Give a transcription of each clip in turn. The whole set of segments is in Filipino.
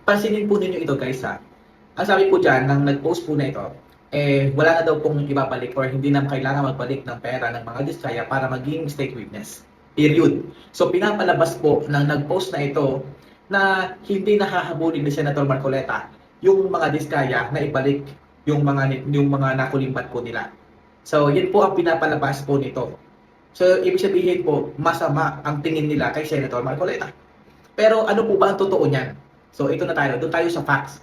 pansinin po ninyo ito guys ha. Ang sabi po dyan, nang nag-post po na ito, wala na daw pong ibabalik or hindi na kailangan magbalik ng pera ng mga diskaya para maging state witness. Period. So pinapalabas po ng nag-post na ito na hindi nahahabulin ni Senator Marcoleta yung mga diskaya na ibalik yung mga nakulimbat po nila. So yun po ang pinapalabas po nito. So ibig sabihin po, masama ang tingin nila kay Senator Marcoleta. Pero ano po ba ang totoo niyan? So ito na tayo, doon tayo sa facts.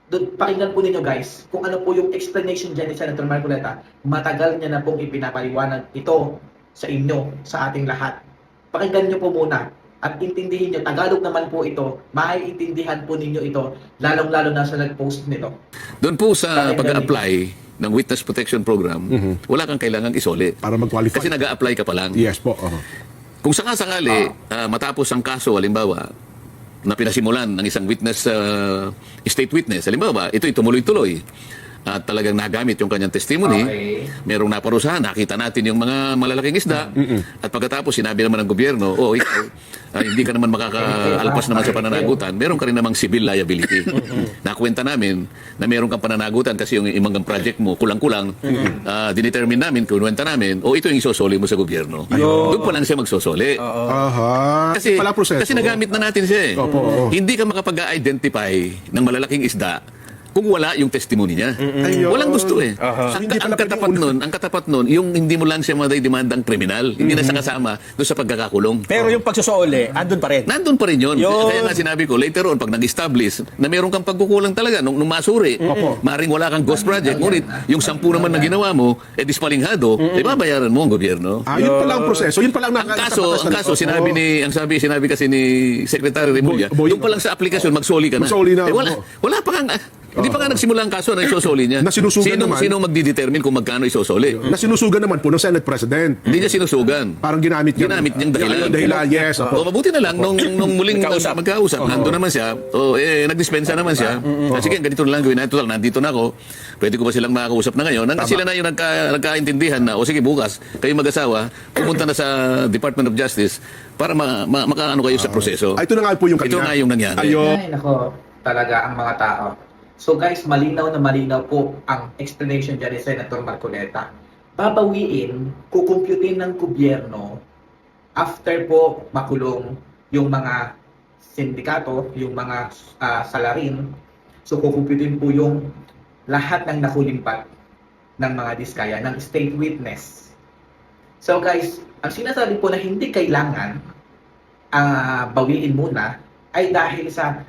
Doon, pakinggan po ninyo guys kung ano po yung explanation dyan ni Senator Marcoleta. Matagal niya na pong ipinapaliwanag ito sa inyo, sa ating lahat. Pakinggan nyo po muna at intindihin nyo. Tagalog naman po ito, maiintindihan po ninyo ito, lalong-lalo na sa nag-post nito. Doon po sa pag-apply ng Witness Protection Program, wala kang kailangang isoli. Para mag-qualify. Kasi nag-a-apply ka pa lang. Yes po. Kung sakasakali, matapos ang kaso, halimbawa, na pinasimulan ng isang witness, state witness, halimbawa, ito'y tumuloy-tuloy at talagang nagamit yung kanyang testimony, merong naparusahan, nakita natin yung mga malalaking isda, at pagkatapos sinabi naman ng gobyerno, ikaw, hindi ka naman makakaalpas naman sa pananagutan, meron ka rin namang civil liability. Nakwenta namin na meron kang pananagutan kasi yung imanggang project mo, kulang-kulang, dinetermine namin, kinuwenta namin, ito yung isosoli mo sa gobyerno. Doon pa lang siya magsosoli. Kasi nagamit na natin siya eh. Hindi ka makapag-identify ng malalaking isda kung wala yung testimony niya. Walang gusto eh. Ang katapat nun, yung hindi mo lang siya madidemandang kriminal. Hindi na siya kasama doon sa pagkakakulong. Pero yung pagsusoli, andun pa rin. Nandun pa rin yun. Kaya nga sinabi ko, later on, pag nag-establish na meron kang pagkukulang talaga, nung masuri, maring wala kang ghost project, ngunit yung 10 naman na ginawa mo, dispalinghado, babayaran mo ang gobyerno. Yun pala ang proseso. Yun pala ang ang kaso, sinabi kasi ni Secretary Remulla, yung pa lang sa aplikasyon, magsoli ka na. Magsoli na. Wala pa kang... Hindi pa nga nagsimula ang kaso na isosoli niya. Sino magdidetermine kung magkano isosoli? Na sinusugan naman po ng Senate President. Hindi niya sinusugan. Parang ginamit niyang dahilan. Yes. Mabuti na lang, nung muling magkausap, nandun naman siya, nagdispensa naman siya. Sige, ganito na lang gawin natin. Total, nandito na ako. Pwede ko ba silang makakausap na ngayon? Sila na yung nagkaintindihan na, sige bukas, kayo mag-asawa, pumunta na sa Department of Justice para makaano kayo sa proseso. Ito na nga po yung kanina. Ito nga yung nangyari. Ay, nako, talaga ang mga tao. So guys, malinaw na malinaw po ang explanation dyan ni Senator Marcoleta. Babawiin, kukumputin ng gobyerno after po makulong yung mga sindikato, yung mga salarin. So kukumputin po yung lahat ng nakulimbat ng mga diskaya, ng state witness. So guys, ang sinasabi po na hindi kailangan bawiin muna ay dahil sa